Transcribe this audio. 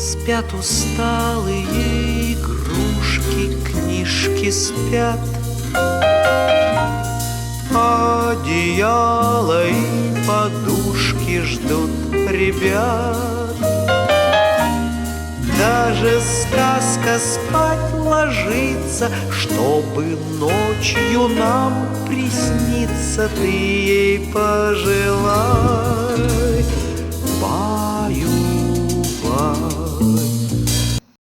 Спят усталые игрушки, книжки спят, одеяло и подушки ждут ребят. Даже сказка спать ложится, чтобы ночью нам присниться. Ты ей пожелай, баю.